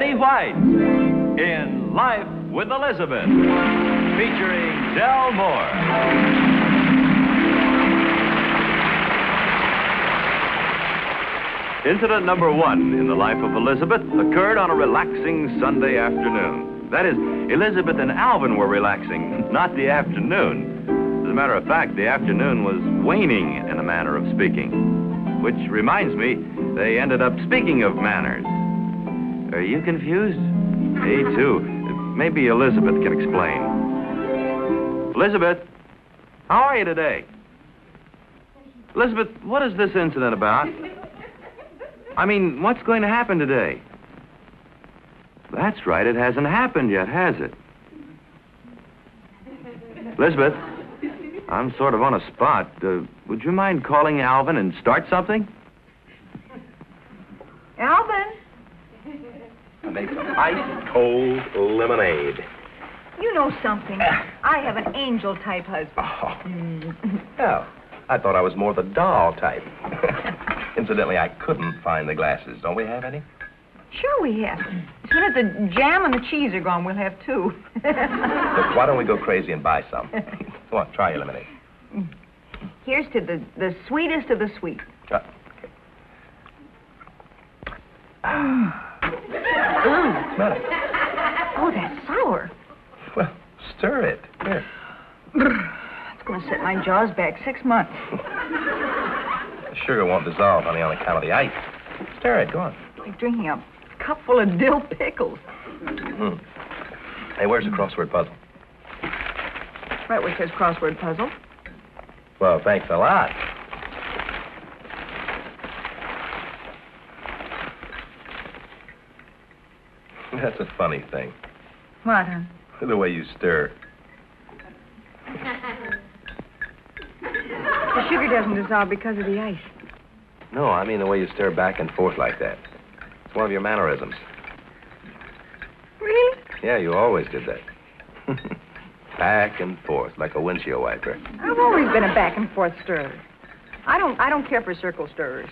Betty White in Life with Elizabeth, featuring Del Moore. Incident number 1 in the life of Elizabeth occurred on a relaxing Sunday afternoon. That is, Elizabeth and Alvin were relaxing, not the afternoon. As a matter of fact, the afternoon was waning in a manner of speaking. Which reminds me, they ended up speaking of manners. Are you confused? Me too. Maybe Elizabeth can explain. Elizabeth, how are you today? Elizabeth, what is this incident about? I mean, what's going to happen today? That's right, it hasn't happened yet, has it? Elizabeth, I'm sort of on a spot. Would you mind calling Alvin and start something? Alvin? I make some ice-cold lemonade. You know something. I have an angel-type husband. Oh, I thought I was more the doll type. Incidentally, I couldn't find the glasses. Don't we have any? Sure we have. As soon as the jam and the cheese are gone, we'll have 2. Look, why don't we go crazy and buy some? Come on, try your lemonade. Here's to the sweetest of the sweet. Okay. Smell it. Oh, that's sour. Well, stir it. Here. It's going to set my jaws back 6 months. The sugar won't dissolve, honey, on account of the ice. Stir it. Go on. Like drinking a cup full of dill pickles. Mm. Hey, where's the crossword puzzle? Right where it says crossword puzzle. Well, thanks a lot. That's a funny thing. What, huh? The way you stir. The sugar doesn't dissolve because of the ice. No, I mean the way you stir back and forth like that. It's one of your mannerisms. Really? Yeah, you always did that. Back and forth, like a windshield wiper. I've always been a back and forth stirrer. I don't care for circle stirrers.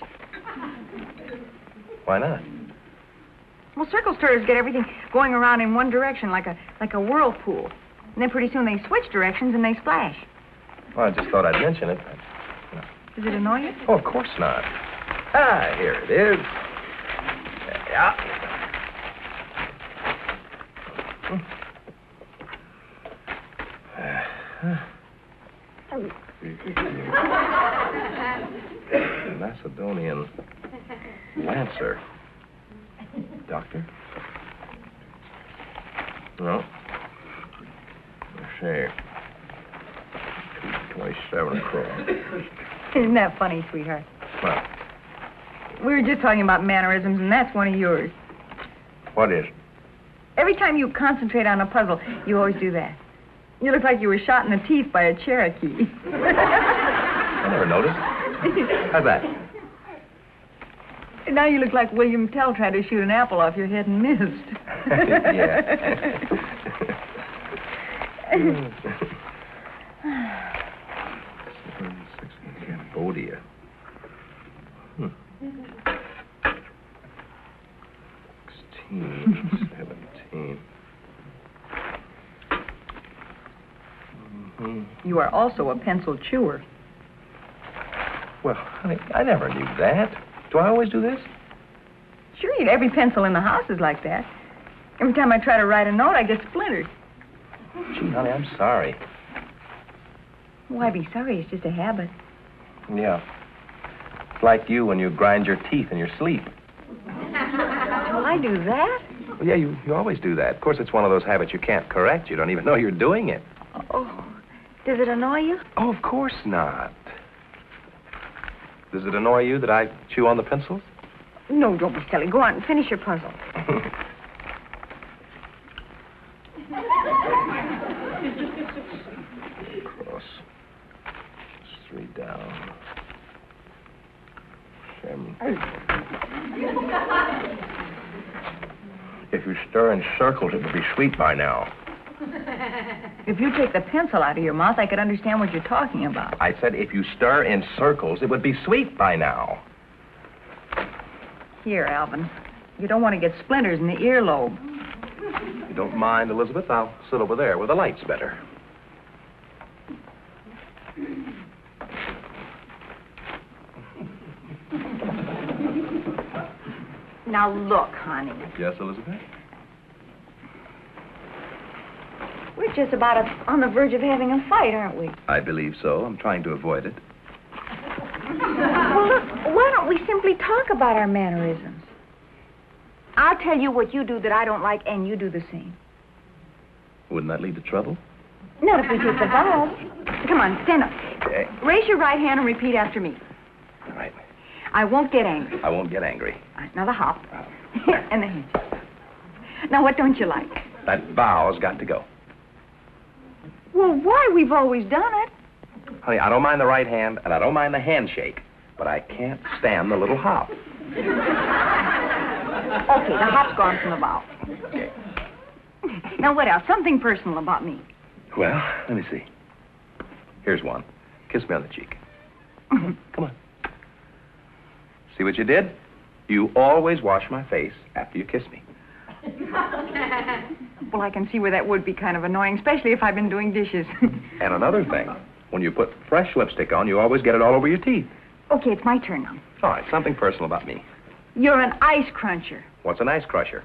Why not? Well, circle stirrers get everything going around in one direction, like a whirlpool. And then pretty soon they switch directions and they splash. Well, I just thought I'd mention it. Does it annoy you? Oh, of course not. Ah, here it is. Yeah. Macedonian Lancer. Doctor? No. Let's see. 27 across. Isn't that funny, sweetheart? What? We were just talking about mannerisms, and that's one of yours. What is? Every time you concentrate on a puzzle, you always do that. You look like you were shot in the teeth by a Cherokee. I never noticed. How's that? Now you look like William Tell tried to shoot an apple off your head and missed. Yeah. Cambodia. 16, 17. You are also a pencil chewer. Well, honey, I never knew that. Do I always do this? Sure, every pencil in the house is like that. Every time I try to write a note, I get splintered. Gee, honey, I'm sorry. Why be sorry? It's just a habit. Yeah. It's like you when you grind your teeth in your sleep. Do I do that? Well, yeah, you always do that. Of course, it's one of those habits you can't correct. You don't even know you're doing it. Oh, does it annoy you? Oh, of course not. Does it annoy you that I chew on the pencils? No, don't be silly. Go on and finish your puzzle. Cross. 3 down. 7. If you stir in circles, it would be sweet by now. If you take the pencil out of your mouth, I could understand what you're talking about. I said if you stir in circles, it would be sweet by now. Here, Alvin. You don't want to get splinters in the earlobe. If you don't mind, Elizabeth, I'll sit over there where the light's better. Now, look, honey. Yes, Elizabeth? We're just about on the verge of having a fight, aren't we? I believe so. I'm trying to avoid it. Well, look, why don't we simply talk about our mannerisms? I'll tell you what you do that I don't like, and you do the same. Wouldn't that lead to trouble? Not if we take the vows. Come on, stand up. Okay. Raise your right hand and repeat after me. All right. I won't get angry. I won't get angry. All right, now the hop. And the hinge. Now, what don't you like? That vow's got to go. Well, why? We've always done it. Honey, I don't mind the right hand, and I don't mind the handshake, but I can't stand the little hop. Okay, the hop's gone from the vow. Okay. Now, what else? Something personal about me. Well, let me see. Here's one. Kiss me on the cheek. Come on. See what you did? You always wash my face after you kiss me. Well, I can see where that would be kind of annoying, especially if I've been doing dishes. And another thing, when you put fresh lipstick on, you always get it all over your teeth. Okay, it's my turn now. All right, something personal about me. You're an ice cruncher. What's an ice crusher?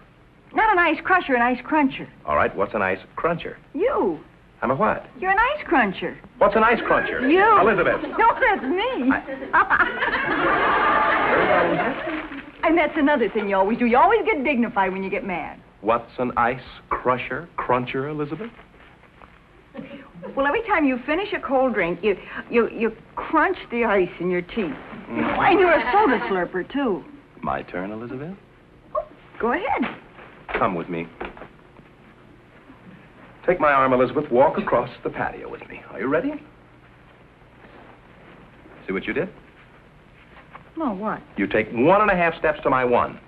Not an ice crusher, an ice cruncher. All right, what's an ice cruncher? You. I'm a what? You're an ice cruncher. What's an ice cruncher? You. Elizabeth. No, that's me. And that's another thing you always do. You always get dignified when you get mad. What's an ice cruncher, Elizabeth? Well, every time you finish a cold drink, you crunch the ice in your teeth. And you're a soda slurper, too. My turn, Elizabeth? Go ahead. Come with me. Take my arm, Elizabeth. Walk across the patio with me. Are you ready? See what you did? No, what? You take 1.5 steps to my 1.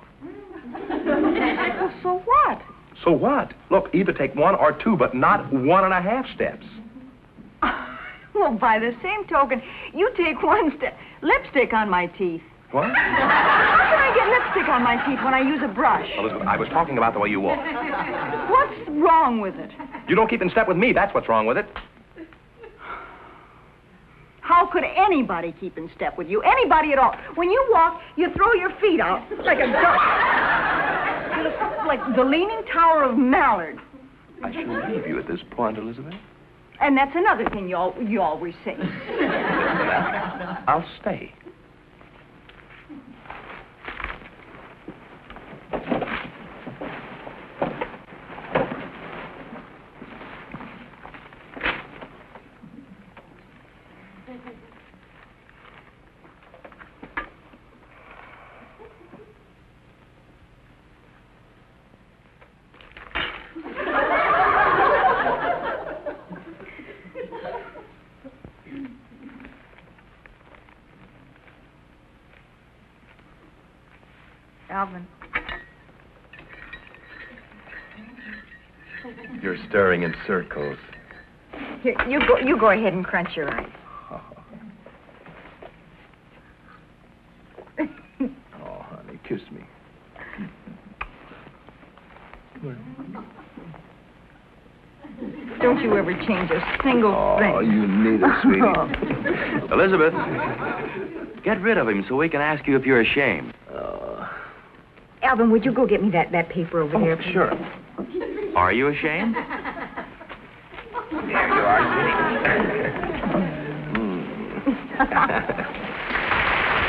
Well, so what? So what? Look, either take 1 or 2, but not 1.5 steps. Well, by the same token, you take 1 step. Lipstick on my teeth. What? How can I get lipstick on my teeth when I use a brush? Elizabeth, I was talking about the way you walk. What's wrong with it? You don't keep in step with me. That's what's wrong with it. How could anybody keep in step with you? Anybody at all. When you walk, you throw your feet out like a duck. You look like the Leaning Tower of Mallard. I shall leave you at this point, Elizabeth. And that's another thing you always say. I'll stay. Alvin. You're stirring in circles. Here, you go ahead and crunch your eyes. Oh, honey, kiss me. Don't you ever change a single thing. Oh, you need it, sweetie. Elizabeth, get rid of him so we can ask you if you're ashamed. Alvin, would you go get me that paper over there? Please? Sure. Are you ashamed? There you are,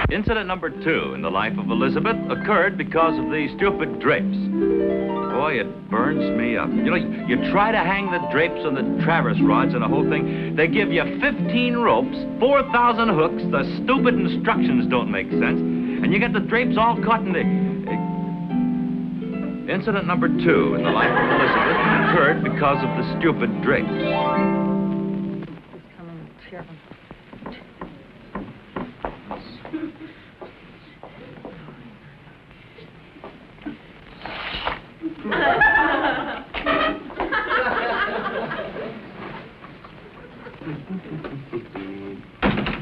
sweetie. Incident number 2 in the life of Elizabeth occurred because of these stupid drapes. Boy, it burns me up. You know, you try to hang the drapes on the traverse rods and the whole thing. They give you 15 ropes, 4,000 hooks. The stupid instructions don't make sense. And you get the drapes all caught in the... Incident number 2 in the life of Elizabeth occurred because of the stupid drapes.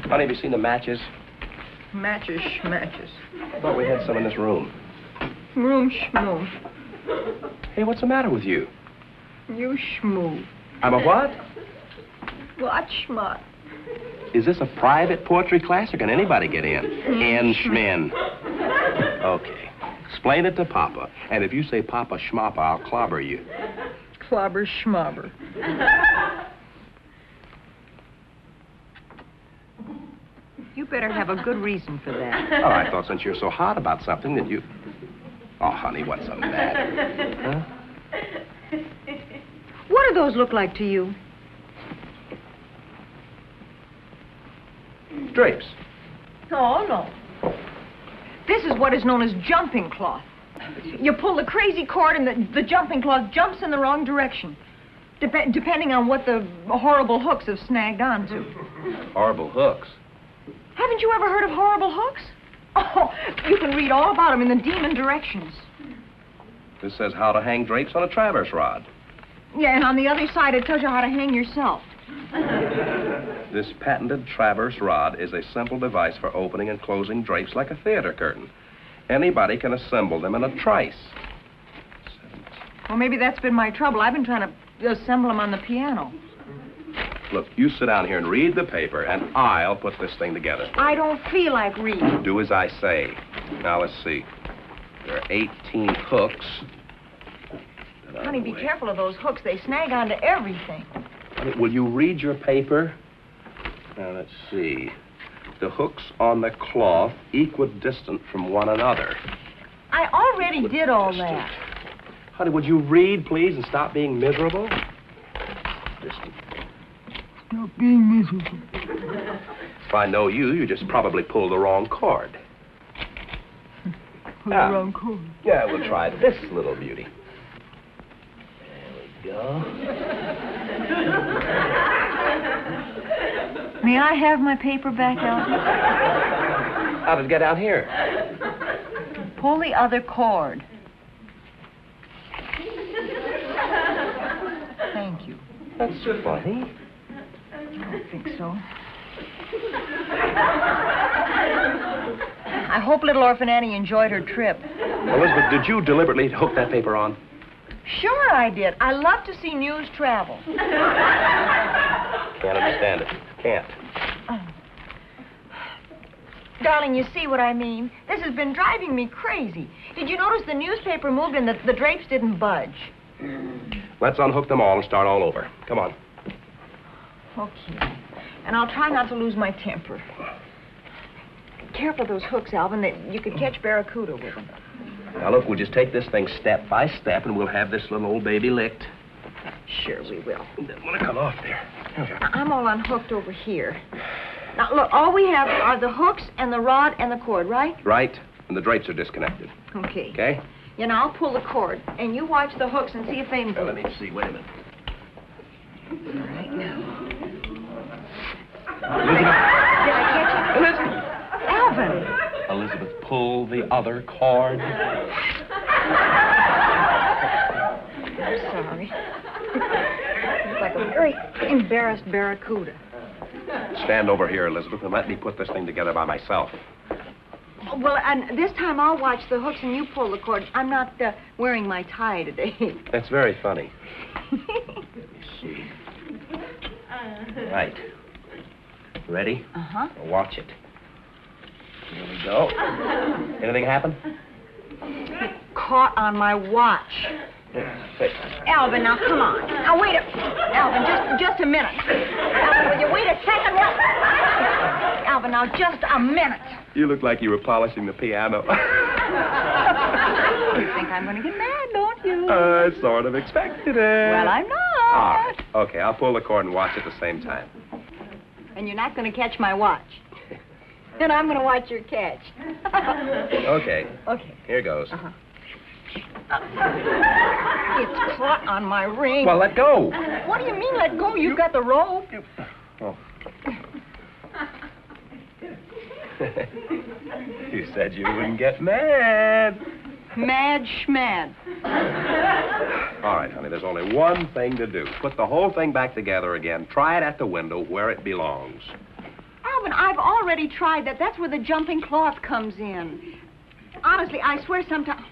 Honey, have you seen the matches? Matches. I thought we had some in this room. Room schmoo. Hey, what's the matter with you? You schmoo. I'm a what? What schmuck? Is this a private poetry class or can anybody get in? Schmin. Okay. Explain it to Papa. And if you say Papa Schmappa, I'll clobber you. Clobber schmobber. You better have a good reason for that. Oh, I thought since you're so hot about something that you... Oh, honey, what's the matter? Huh? What do those look like to you? Drapes. Oh, no. This is what is known as jumping cloth. You pull the crazy cord and the jumping cloth jumps in the wrong direction, depending on what the horrible hooks have snagged onto. Horrible hooks. Haven't you ever heard of horrible hooks? Oh, you can read all about them in the demon directions. This says how to hang drapes on a traverse rod. Yeah, and on the other side, it tells you how to hang yourself. This patented traverse rod is a simple device for opening and closing drapes like a theater curtain. Anybody can assemble them in a trice. Well, maybe that's been my trouble. I've been trying to assemble them on the piano. Look, you sit down here and read the paper, and I'll put this thing together. I don't feel like reading. Do as I say. Now, let's see. There are 18 hooks. Honey, be careful of those hooks. They snag onto everything. Honey, will you read your paper? Now, let's see. The hooks on the cloth equidistant from one another. I already did all that. Honey, would you read, please, and stop being miserable? Distant. Stop being miserable. If I know you, you just probably pulled the wrong cord. Pull the wrong cord? Yeah, we'll try this little beauty. There we go. May I have my paper back, Alvin? How did it get out here? Pull the other cord. Thank you. That's funny. I don't think so. I hope little Orphan Annie enjoyed her trip. Elizabeth, did you deliberately hook that paper on? Sure I did. I love to see news travel. Can't understand it. Can't. Oh. Darling, you see what I mean? This has been driving me crazy. Did you notice the newspaper moved and the drapes didn't budge? Let's unhook them all and start all over. Come on. Okay. And I'll try not to lose my temper. Careful of those hooks, Alvin. You could catch barracuda with them. Now, look, we'll just take this thing step by step, and we'll have this little old baby licked. Sure we will. It doesn't want to come off there. I'm all unhooked over here. Now, look, all we have are the hooks and the rod and the cord, right? Right, and the drapes are disconnected. Okay. Okay? You know, I'll pull the cord, and you watch the hooks and see if they move. Now, let me see. Wait a minute. All right, now. Elizabeth. Did I catch it? Elizabeth. Alvin. Elizabeth, pull the other cord. I'm sorry. Looks like a very embarrassed barracuda. Stand over here, Elizabeth, and let me put this thing together by myself. Well, and this time I'll watch the hooks and you pull the cord. I'm not wearing my tie today. That's very funny. Let me see. Right. Ready? Uh-huh. Watch it. Here we go. Anything happen? It caught on my watch. Wait. Alvin, now come on. Now wait Alvin, just a minute. Alvin, will you wait a second? Alvin, now just a minute. You look like you were polishing the piano. You think I'm going to get mad, don't you? I sort of expected it. Well, I'm not. All right. Okay, I'll pull the cord and watch at the same time. And you're not going to catch my watch. Then I'm going to watch your catch. Okay. Okay. Here goes. Uh-huh. It's caught on my ring. Well, let go. What do you mean, let go? You've got the rope. Oh. You said you wouldn't get mad. Mad schmad. All right, honey, there's only one thing to do. Put the whole thing back together again. Try it at the window where it belongs. Alvin, I've already tried that. That's where the jumping cloth comes in. Honestly, I swear sometimes...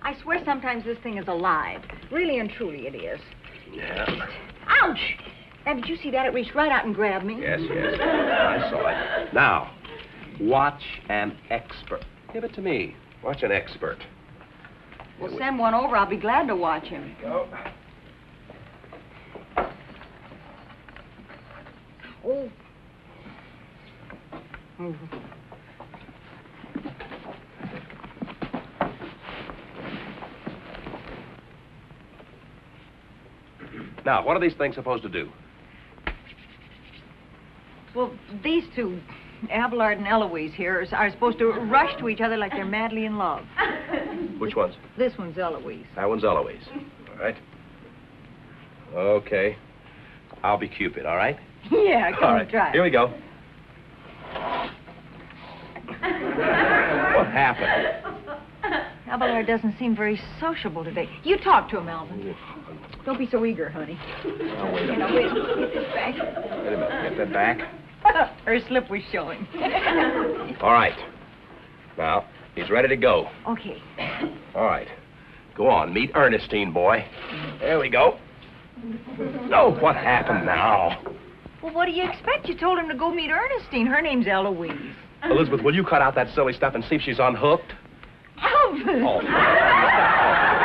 I swear sometimes this thing is alive. Really and truly it is. Yeah. Ouch! And did you see that? It reached right out and grabbed me. Yes. I saw it. Now, watch an expert. Give it to me. Watch an expert. Well, send one over. I'll be glad to watch him. Go. Oh. Now, what are these things supposed to do? Well, these two, Abelard and Eloise here, are supposed to rush to each other like they're madly in love. Which ones? This one's Eloise. That one's Eloise. All right. Okay. I'll be Cupid, all right? Yeah, come All on, right. try. Here we go. What happened? Abelard doesn't seem very sociable today. You talk to him, Alvin. Don't be so eager, honey. Now, wait a minute. Wait, get this back. Wait a minute. Get that back. Her slip was showing. All right. Now, he's ready to go. Okay. All right. Go on. Meet Ernestine, boy. There we go. No, what happened now? Well, what do you expect? You told him to go meet Ernestine. Her name's Eloise. Elizabeth, will you cut out that silly stuff and see if she's unhooked? Alvin! Oh, the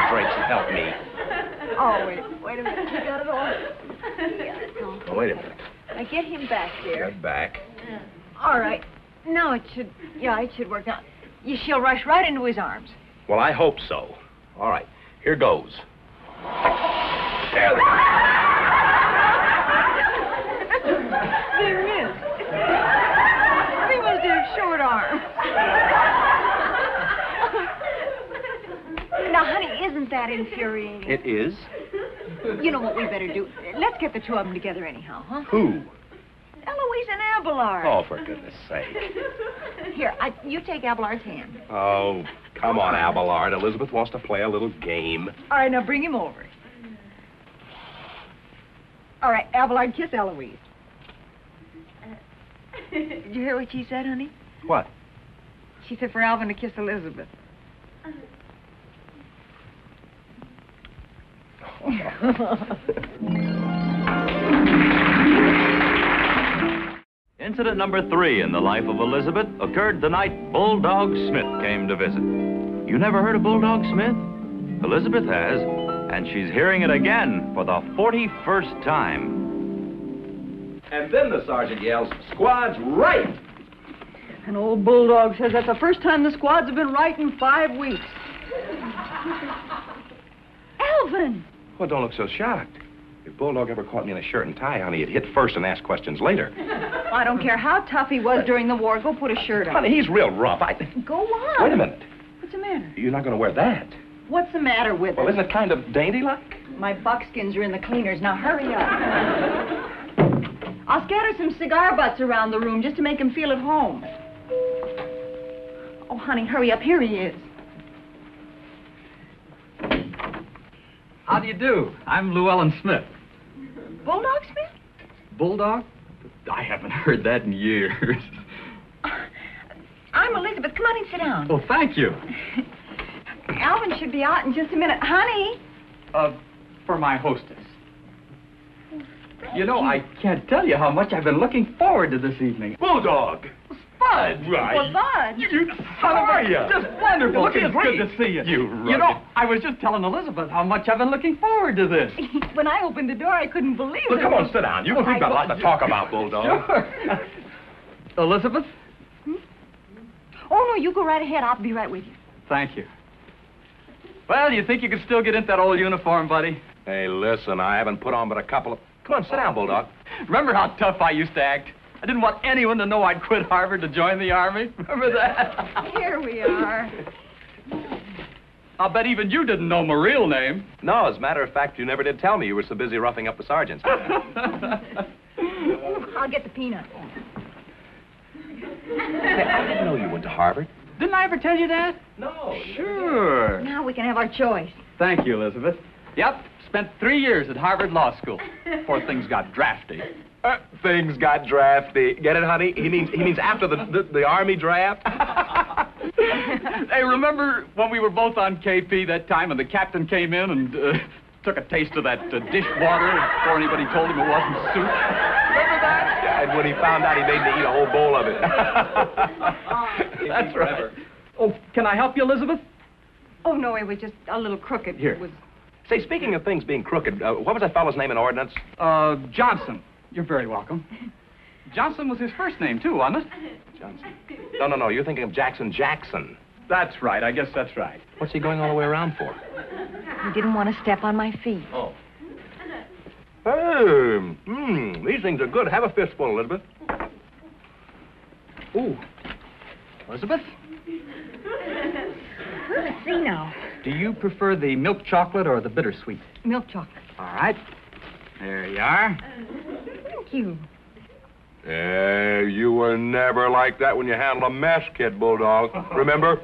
drapes and help me. Oh, wait a minute. You got it all? Yeah, it's all. Oh, wait a minute. Now get him back there. Get back. All right. Now it should work out. She'll rush right into his arms. Well, I hope so. All right. Here goes. There we go. There it is. He must have short arms. Now, honey, isn't that infuriating? It is? You know what we better do? Let's get the two of them together anyhow, huh? Who? Eloise and Abelard. Oh, for goodness sake. Here, you take Abelard's hand. Oh, come on, Abelard. Elizabeth wants to play a little game. All right, now bring him over. All right, Abelard, kiss Eloise. Did you hear what she said, honey? What? She said for Alvin to kiss Elizabeth. Incident number 3 in the life of Elizabeth occurred the night Bulldog Smith came to visit. You never heard of Bulldog Smith? Elizabeth has, and she's hearing it again for the 41st time. And then the sergeant yells, "Squad's right!" An old Bulldog says that's the first time the squads have been right in 5 weeks. Alvin! Well, don't look so shocked. If Bulldog ever caught me in a shirt and tie, honey, he'd hit first and ask questions later. I don't care how tough he was during the war. Go put a shirt on. Honey, he's real rough. Go on. Wait a minute. What's the matter? You're not going to wear that. What's the matter with Well, it? isn't it kind of dainty-like? My buckskins are in the cleaners. Now hurry up. I'll scatter some cigar butts around the room just to make him feel at home. Oh, honey, hurry up. Here he is. How do you do? I'm Llewellyn Smith. Bulldog Smith? Bulldog? I haven't heard that in years. I'm Elizabeth. Come on and sit down. Well, thank you. Alvin should be out in just a minute. Honey! For my hostess. You know, I can't tell you how much I've been looking forward to this evening. Bulldog! Spud! Right. Well, Bud. How are you? Just wonderful. Looking It's great. good to see you. You know, rugged. I was just telling Elizabeth how much I've been looking forward to this. When I opened the door, I couldn't believe Well, it. come on, sit down. We've got a lot to talk about, Bulldog. Sure. Elizabeth? Oh, no, you go right ahead. I'll be right with you. Thank you. Well, you think you can still get into that old uniform, buddy? Hey, listen, I haven't put on but a couple of... Come on, sit down, Bulldog. Remember how tough I used to act? I didn't want anyone to know I'd quit Harvard to join the Army. Remember that? Here we are. I'll bet even you didn't know my real name. No, as a matter of fact, you never did tell me you were so busy roughing up the sergeants. I'll get the peanuts. Hey, I didn't know you went to Harvard. Didn't I ever tell you that? No. Sure. Now we can have our choice. Thank you, Elizabeth. Yep, spent 3 years at Harvard Law School before things got drafty. Things got drafty. Get it, honey? He means after the Army draft. Hey, remember when we were both on KP that time and the captain came in and took a taste of that dishwater before anybody told him it wasn't soup? Remember that? Yeah, and when he found out, he made me eat a whole bowl of it. That's right. Oh, can I help you, Elizabeth? Oh, no, it was just a little crooked. Here. It was... Say, speaking of things being crooked, what was that fellow's name in ordnance? Johnson. You're very welcome. Johnson was his first name, too, wasn't it? Johnson. No. You're thinking of Jackson. That's right. I guess that's right. What's he going all the way around for? He didn't want to step on my feet. Oh. Hey, these things are good. Have a fistful, Elizabeth. Ooh. Elizabeth? Let's see now. Do you prefer the milk chocolate or the bittersweet? Milk chocolate. All right. There you are. Thank you. You were never like that when you handled a mess kit, Bulldog. Remember?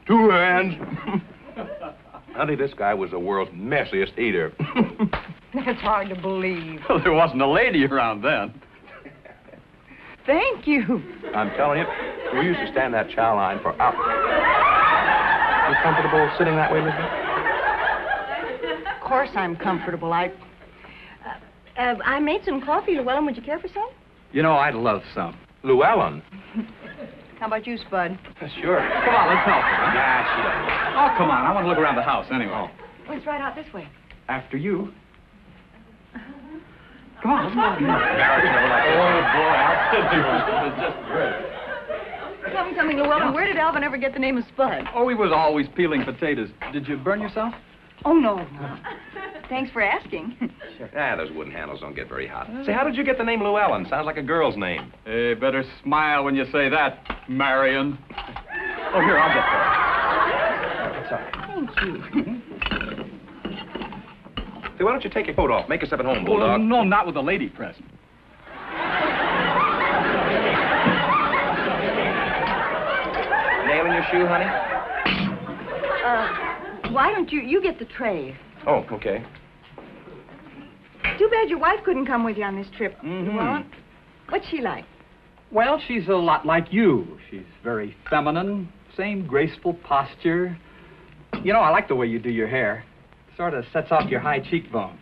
2 hands. Honey, this guy was the world's messiest eater. It's hard to believe. Well, there wasn't a lady around then. Thank you. I'm telling you, we used to stand that chow line for hours. You comfortable sitting that way, Elizabeth? Of course I'm comfortable. I made some coffee, Llewellyn. Would you care for some? You know, I'd love some. Llewellyn? How about you, Spud? Sure. Come on, let's help her. Nah, she doesn't. Oh, come on. I want to look around the house anyway. Let's ride out this way. After you. Come on, let's go. Barrett's never like Oh, boy, I'll tell you. It's just great. Tell me, Llewellyn, where did Alvin ever get the name of Spud? Oh, he was always peeling potatoes. Did you burn yourself? Oh, no. Thanks for asking. Those wooden handles don't get very hot. Say, how did you get the name Llewellyn? Sounds like a girl's name. Hey, better smile when you say that, Marion. Oh, here, I'll get that. Thank you. Say, why don't you take your coat off? Make us up at home, Oh, Bulldog. no, not with a lady present. Nail in your shoe, honey? Why don't you get the tray? Oh, okay. Too bad your wife couldn't come with you on this trip, Llewellyn. What's she like? Well, she's a lot like you. She's very feminine, same graceful posture. You know, I like the way you do your hair. Sort of sets off your high cheekbones.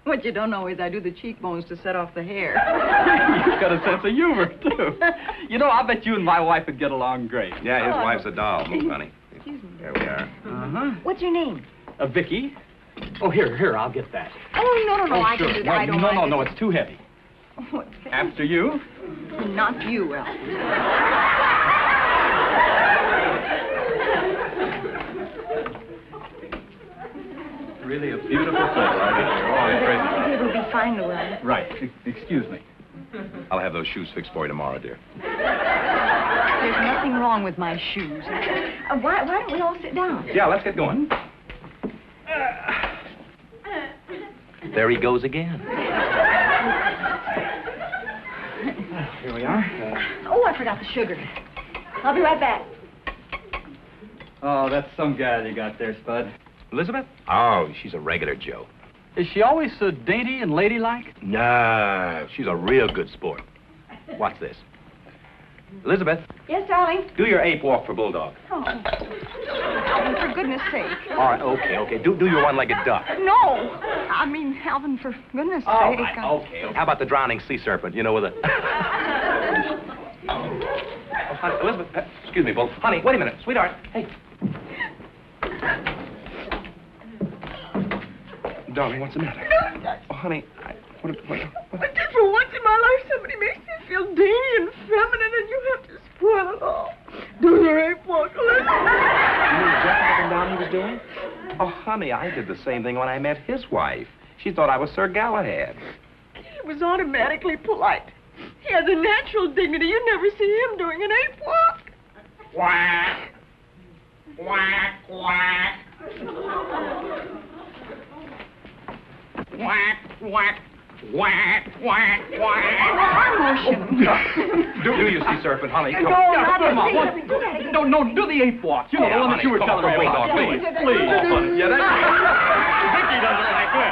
What you don't know is I do the cheekbones to set off the hair. You've got a sense of humor, too. You know, I'll bet you and my wife would get along great. Yeah, his wife's a doll. Move, honey. Excuse me. There we are. Uh-huh. What's your name? Vicky. Oh, here, I'll get that. Oh, no, I sure. can do that. Well, I don't mind. no, it's too heavy. What? After you. Not you, Alvin. Really a beautiful thing right here. Oh, it's crazy. It'll be fine, Llewellyn. Right. Excuse me. I'll have those shoes fixed for you tomorrow, dear. There's nothing wrong with my shoes. Why don't we all sit down? Yeah, let's get going. There he goes again. Here we are. Oh, I forgot the sugar. I'll be right back. Oh, that's some gal you got there, Spud. Elizabeth? Oh, she's a regular Joe. Is she always so dainty and ladylike? No, she's a real good sport. Watch this. Elizabeth, Yes, darling? do your ape walk for Bulldog. Oh. Alvin, for goodness sake. All right, okay. Do your one-legged duck. No. I mean, Alvin, for goodness All sake. right, okay. How about the drowning sea serpent, you know, with a... Oh, honey, Elizabeth, excuse me, Bull. Honey, wait a minute. Sweetheart, hey. Darling, what's the matter? Oh, honey, what? But just for once in my life, somebody makes me feel dainty and feminine, and you have to spoil it all. Do your ape walk, Elizabeth. You knew exactly what down he was doing? Oh, honey, I did the same thing when I met his wife. She thought I was Sir Galahad. He was automatically polite. He has a natural dignity. You never see him doing an ape walk. Quack! Quack, quack! Quack, quack, quack, quack, quack. Arm motion. Do you see serpent, honey? No, Come not come on, the what? thing. Do that again. No, do the ape walk. You know, Yeah, the one that honey, you were come telling on, me about. Bulldog, Please, please. please. Oh, honey, yeah, Vicky doesn't like it.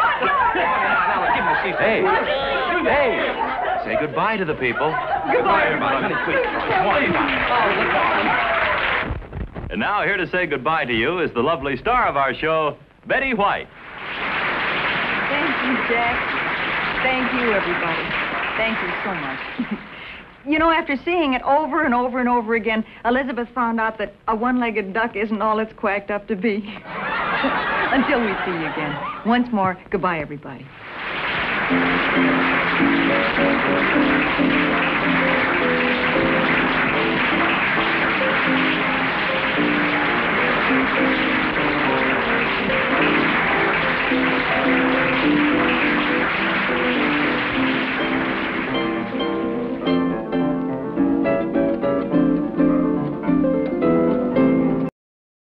Now, give me a seat. Hey, Say goodbye to the people. Goodbye, everybody. Honey, please. Oh, look at And now here to say goodbye to you is the lovely star of our show, Betty White. Thank you, Jack. Thank you, everybody. Thank you so much. You know, after seeing it over and over and over again, Elizabeth found out that a one-legged duck isn't all it's quacked up to be. Until we see you again. Once more, goodbye, everybody.